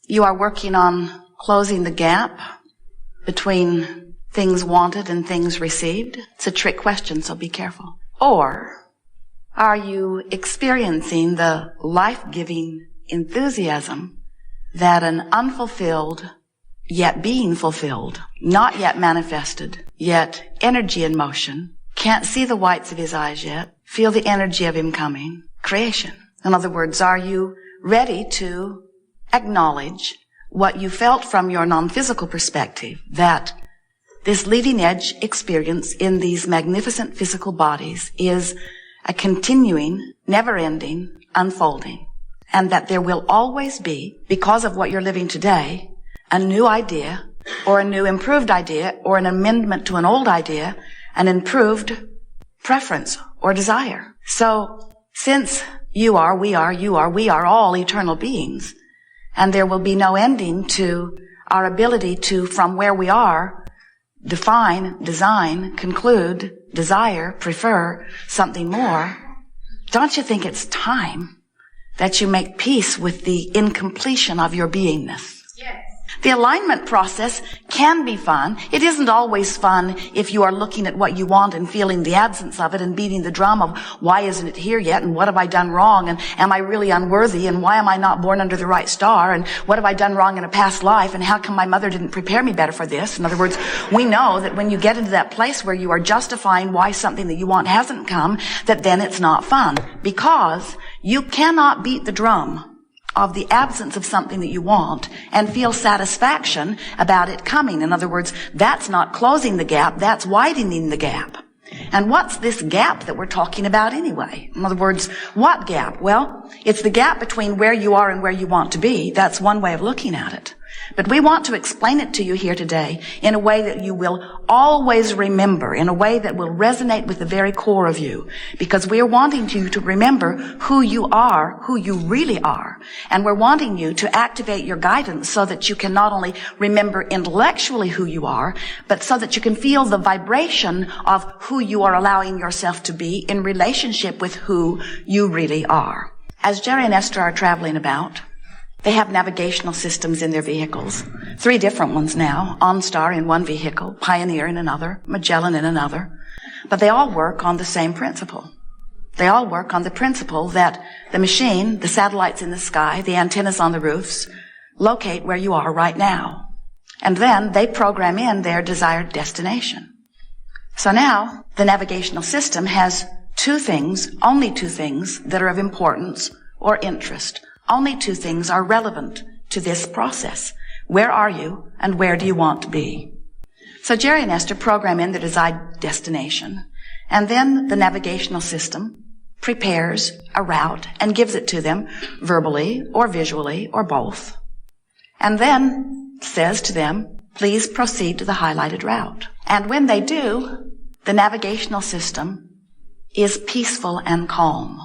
you are working on closing the gap between things wanted and things received? It's a trick question, so be careful. Or are you experiencing the life-giving enthusiasm that an unfulfilled, yet being fulfilled, not yet manifested, yet energy in motion, can't see the whites of his eyes yet, feel the energy of him coming, creation? In other words, are you ready to acknowledge what you felt from your non-physical perspective, that this leading edge experience in these magnificent physical bodies is a continuing, never-ending unfolding, and that there will always be, because of what you're living today, a new idea or a new improved idea or an amendment to an old idea, an improved preference or desire. So since we are all eternal beings, and there will be no ending to our ability to, from where we are, define, design, conclude, desire, prefer something more, don't you think it's time that you make peace with the incompletion of your beingness? Yes. The alignment process can be fun. It isn't always fun if you are looking at what you want and feeling the absence of it and beating the drum of why isn't it here yet, and what have I done wrong, and am I really unworthy, and why am I not born under the right star, and what have I done wrong in a past life, and how come my mother didn't prepare me better for this? In other words, we know that when you get into that place where you are justifying why something that you want hasn't come, that then it's not fun, because you cannot beat the drum of the absence of something that you want and feel satisfaction about it coming. In other words, that's not closing the gap, that's widening the gap. And what's this gap that we're talking about anyway? In other words, what gap? Well, it's the gap between where you are and where you want to be. That's one way of looking at it. But we want to explain it to you here today in a way that you will always remember, in a way that will resonate with the very core of you, because we are wanting you to remember who you are, who you really are. And we're wanting you to activate your guidance so that you can not only remember intellectually who you are, but so that you can feel the vibration of who you are allowing yourself to be in relationship with who you really are. As Jerry and Esther are traveling about, they have navigational systems in their vehicles. 3 different ones now. OnStar in one vehicle, Pioneer in another, Magellan in another. But they all work on the same principle. They all work on the principle that the machine, the satellites in the sky, the antennas on the roofs, locate where you are right now. And then they program in their desired destination. So now the navigational system has 2 things, only 2 things, that are of importance or interest. Only 2 things are relevant to this process. Where are you and where do you want to be? So Jerry and Esther program in the desired destination, and then the navigational system prepares a route and gives it to them verbally or visually or both, and then says to them, please proceed to the highlighted route. And when they do, the navigational system is peaceful and calm.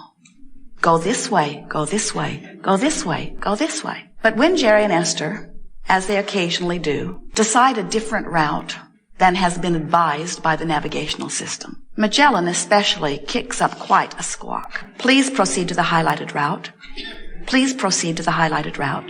Go this way, go this way, go this way, go this way. But when Jerry and Esther, as they occasionally do, decide a different route than has been advised by the navigational system, Magellan especially kicks up quite a squawk. Please proceed to the highlighted route. Please proceed to the highlighted route.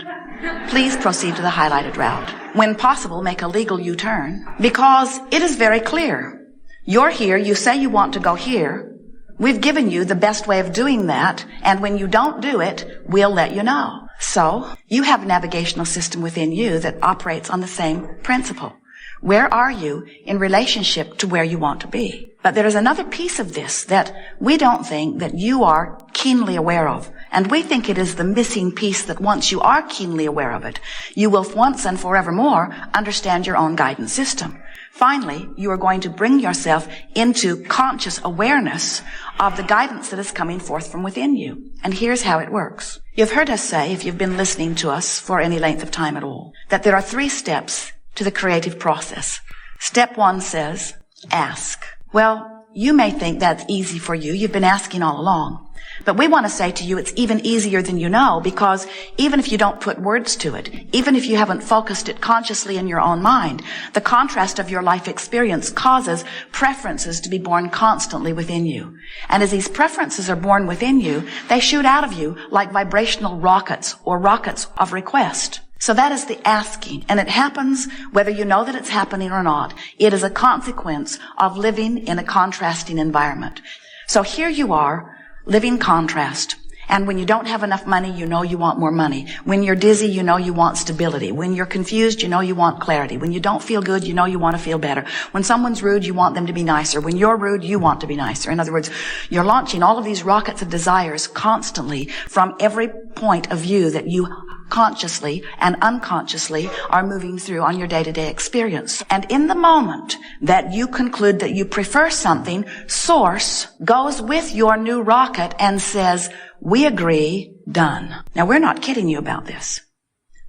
Please proceed to the highlighted route. When possible, make a legal U-turn, because it is very clear. You're here, you say you want to go here. We've given you the best way of doing that, and when you don't do it, we'll let you know. So, you have a navigational system within you that operates on the same principle. Where are you in relationship to where you want to be? But there is another piece of this that we don't think that you are keenly aware of. And we think it is the missing piece that once you are keenly aware of it, you will once and forevermore understand your own guidance system. Finally, you are going to bring yourself into conscious awareness of the guidance that is coming forth from within you. And here's how it works. You've heard us say, if you've been listening to us for any length of time at all, that there are 3 steps to the creative process. Step 1 says, ask. Well, you may think that's easy for you. You've been asking all along. But we want to say to you it's even easier than you know, because even if you don't put words to it, even if you haven't focused it consciously in your own mind, the contrast of your life experience causes preferences to be born constantly within you. And as these preferences are born within you, they shoot out of you like vibrational rockets or rockets of request. So that is the asking, and it happens whether you know that it's happening or not. It is a consequence of living in a contrasting environment. So here you are, living contrast. And when you don't have enough money, you know you want more money. When you're dizzy, you know you want stability. When you're confused, you know you want clarity. When you don't feel good, you know you want to feel better. When someone's rude, you want them to be nicer. When you're rude, you want to be nicer. In other words, you're launching all of these rockets of desires constantly from every point of view that you consciously and unconsciously are moving through on your day-to-day experience. And in the moment that you conclude that you prefer something, Source goes with your new rocket and says, we agree, done. Now, we're not kidding you about this.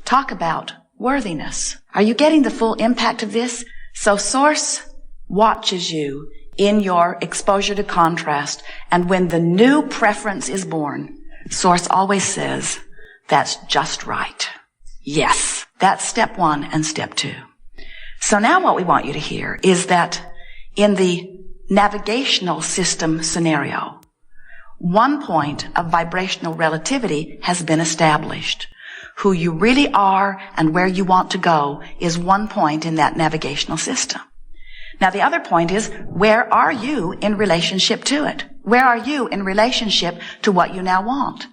Talk about worthiness. Are you getting the full impact of this? So Source watches you in your exposure to contrast, and when the new preference is born, Source always says, that's just right. Yes. That's step 1 and step 2. So now what we want you to hear is that in the navigational system scenario, one point of vibrational relativity has been established. Who you really are and where you want to go is one point in that navigational system. Now the other point is, where are you in relationship to it? Where are you in relationship to what you now want?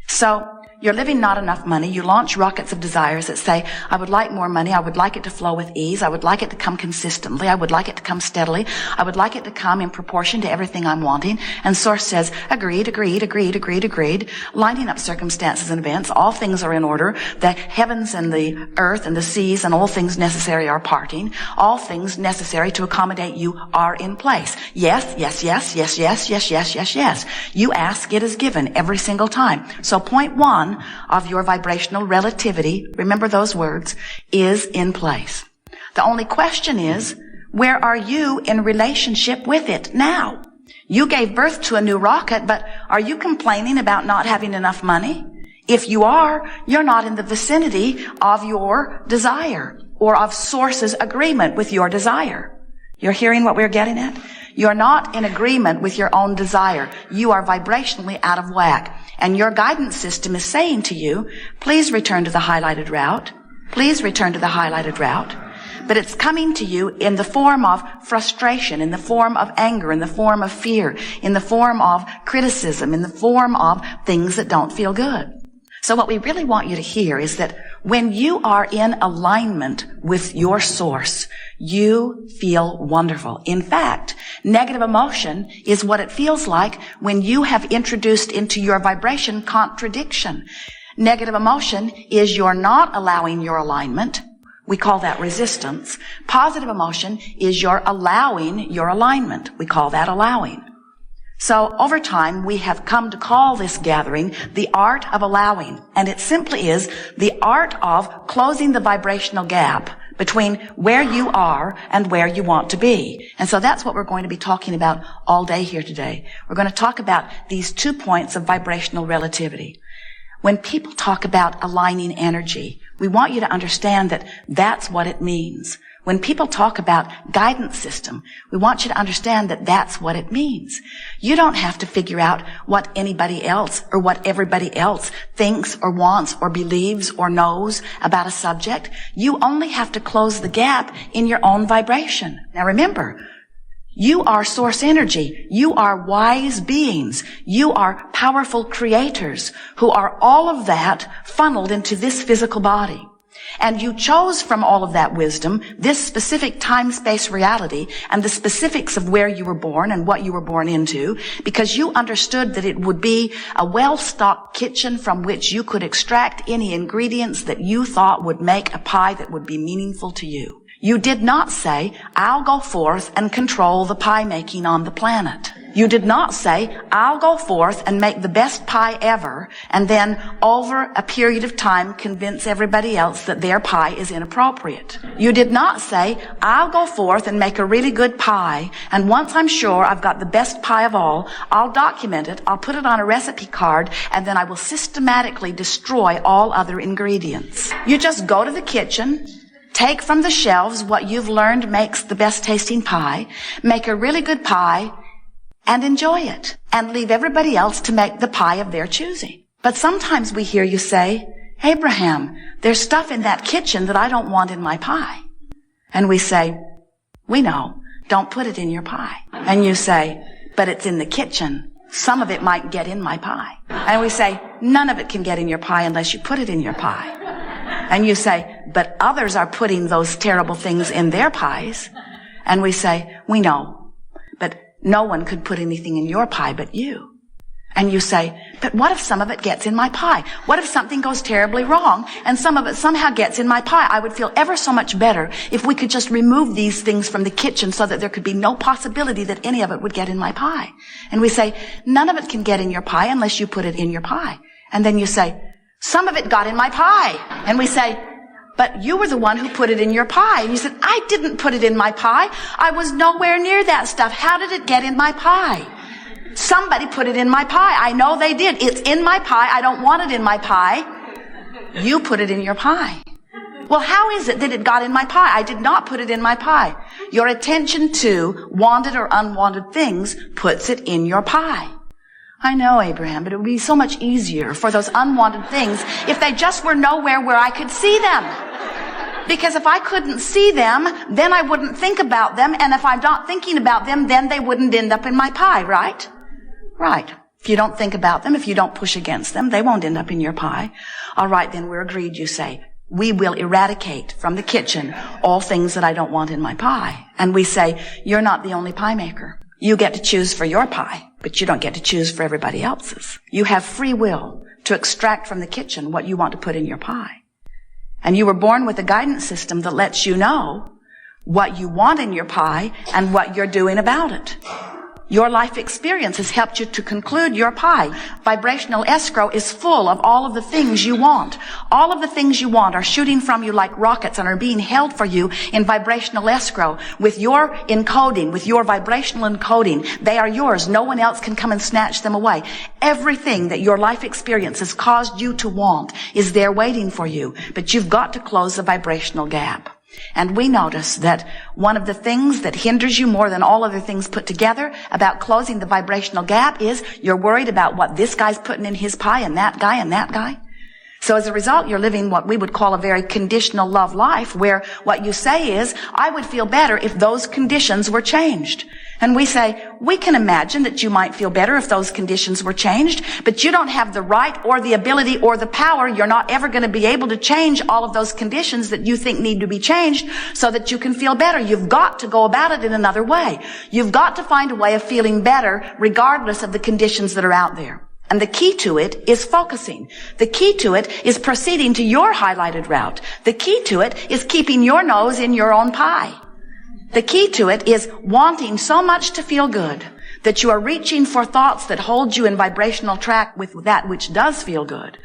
So you're living not enough money. You launch rockets of desires that say, I would like more money. I would like it to flow with ease. I would like it to come consistently. I would like it to come steadily. I would like it to come in proportion to everything I'm wanting. And Source says, agreed, agreed, agreed, agreed, agreed. Lining up circumstances and events. All things are in order. The heavens and the earth and the seas and all things necessary are parting. All things necessary to accommodate you are in place. Yes, yes, yes, yes, yes, yes, yes, yes, yes. You ask, it is given every single time. So point 1 of your vibrational relativity, remember those words, is in place. The only question is, where are you in relationship with it now? You gave birth to a new rocket, but are you complaining about not having enough money? If you are, you're not in the vicinity of your desire or of Source's agreement with your desire. You're hearing what we're getting at? You're not in agreement with your own desire. You are vibrationally out of whack. And your guidance system is saying to you, please return to the highlighted route. Please return to the highlighted route. But it's coming to you in the form of frustration, in the form of anger, in the form of fear, in the form of criticism, in the form of things that don't feel good. So what we really want you to hear is that when you are in alignment with your Source, you feel wonderful. In fact, negative emotion is what it feels like when you have introduced into your vibration contradiction. Negative emotion is you're not allowing your alignment. We call that resistance. Positive emotion is you're allowing your alignment. We call that allowing. So over time, we have come to call this gathering the art of allowing. And it simply is the art of closing the vibrational gap between where you are and where you want to be. And so that's what we're going to be talking about all day here today. We're going to talk about these 2 points of vibrational relativity. When people talk about aligning energy, we want you to understand that that's what it means. When people talk about guidance system, we want you to understand that that's what it means. You don't have to figure out what anybody else or what everybody else thinks or wants or believes or knows about a subject. You only have to close the gap in your own vibration. Now remember, you are Source energy. You are wise beings. You are powerful creators who are all of that funneled into this physical body. And you chose from all of that wisdom this specific time-space reality and the specifics of where you were born and what you were born into because you understood that it would be a well-stocked kitchen from which you could extract any ingredients that you thought would make a pie that would be meaningful to you. You did not say, I'll go forth and control the pie making on the planet. You did not say, I'll go forth and make the best pie ever, and then over a period of time convince everybody else that their pie is inappropriate. You did not say, I'll go forth and make a really good pie, and once I'm sure I've got the best pie of all, I'll document it, I'll put it on a recipe card, and then I will systematically destroy all other ingredients. You just go to the kitchen, take from the shelves what you've learned makes the best tasting pie, make a really good pie, and enjoy it, and leave everybody else to make the pie of their choosing. But sometimes we hear you say, Abraham, there's stuff in that kitchen that I don't want in my pie. And we say, we know, don't put it in your pie. And you say, but it's in the kitchen. Some of it might get in my pie. And we say, none of it can get in your pie unless you put it in your pie. And you say, but others are putting those terrible things in their pies. And we say, we know, but no one could put anything in your pie but you. And you say, but what if some of it gets in my pie? What if something goes terribly wrong and some of it somehow gets in my pie? I would feel ever so much better if we could just remove these things from the kitchen so that there could be no possibility that any of it would get in my pie. And we say, none of it can get in your pie unless you put it in your pie. And then you say, some of it got in my pie. And we say, but you were the one who put it in your pie. And you said, I didn't put it in my pie. I was nowhere near that stuff. How did it get in my pie? Somebody put it in my pie. I know they did. It's in my pie. I don't want it in my pie. You put it in your pie. Well, how is it that it got in my pie? I did not put it in my pie. Your attention to wanted or unwanted things puts it in your pie. I know, Abraham, but it would be so much easier for those unwanted things if they just were nowhere where I could see them. Because if I couldn't see them, then I wouldn't think about them. And if I'm not thinking about them, then they wouldn't end up in my pie, right? Right. If you don't think about them, if you don't push against them, they won't end up in your pie. All right, then we're agreed, you say. We will eradicate from the kitchen all things that I don't want in my pie. And we say, you're not the only pie maker. You get to choose for your pie, but you don't get to choose for everybody else's. You have free will to extract from the kitchen what you want to put in your pie. And you were born with a guidance system that lets you know what you want in your pie and what you're doing about it. Your life experience has helped you to conclude your pie. Vibrational escrow is full of all of the things you want. All of the things you want are shooting from you like rockets and are being held for you in vibrational escrow. With your encoding, with your vibrational encoding, they are yours. No one else can come and snatch them away. Everything that your life experience has caused you to want is there waiting for you. But you've got to close the vibrational gap. And we notice that one of the things that hinders you more than all other things put together about closing the vibrational gap is you're worried about what this guy's putting in his pie and that guy and that guy. So as a result, you're living what we would call a very conditional love life, where what you say is, I would feel better if those conditions were changed. And we say, we can imagine that you might feel better if those conditions were changed, but you don't have the right or the ability or the power. You're not ever going to be able to change all of those conditions that you think need to be changed so that you can feel better. You've got to go about it in another way. You've got to find a way of feeling better regardless of the conditions that are out there. And the key to it is focusing. The key to it is proceeding to your highlighted route. The key to it is keeping your nose in your own pie. The key to it is wanting so much to feel good that you are reaching for thoughts that hold you in vibrational track with that which does feel good.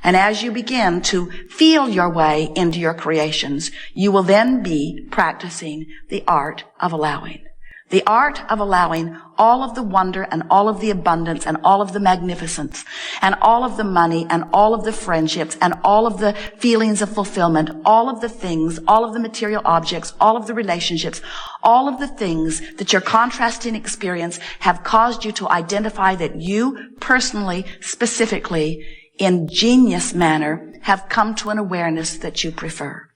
And as you begin to feel your way into your creations, you will then be practicing the art of allowing. The art of allowing all of the wonder and all of the abundance and all of the magnificence and all of the money and all of the friendships and all of the feelings of fulfillment, all of the things, all of the material objects, all of the relationships, all of the things that your contrasting experience have caused you to identify that you personally, specifically, in genius manner, have come to an awareness that you prefer.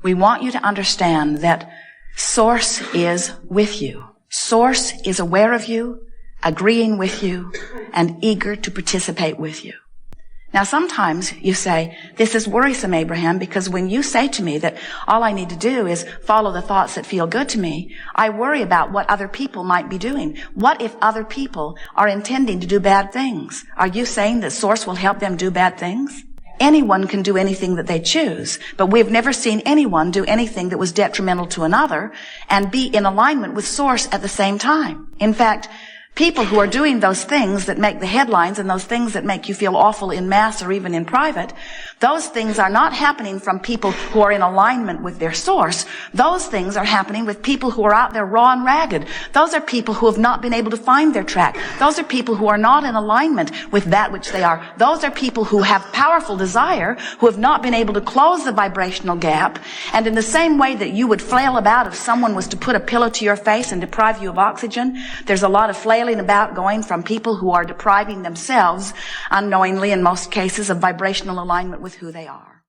We want you to understand that Source is with you. Source is aware of you, agreeing with you, and eager to participate with you. Now, sometimes you say, this is worrisome, Abraham, because when you say to me that all I need to do is follow the thoughts that feel good to me, I worry about what other people might be doing. What if other people are intending to do bad things? Are you saying that Source will help them do bad things? Anyone can do anything that they choose, but we've never seen anyone do anything that was detrimental to another and be in alignment with Source at the same time. In fact, people who are doing those things that make the headlines and those things that make you feel awful in mass or even in private, those things are not happening from people who are in alignment with their Source. Those things are happening with people who are out there raw and ragged. Those are people who have not been able to find their track. Those are people who are not in alignment with that which they are. Those are people who have powerful desire, who have not been able to close the vibrational gap. And in the same way that you would flail about if someone was to put a pillow to your face and deprive you of oxygen, there's a lot of flailing flailing about going from people who are depriving themselves, unknowingly in most cases, of vibrational alignment with who they are.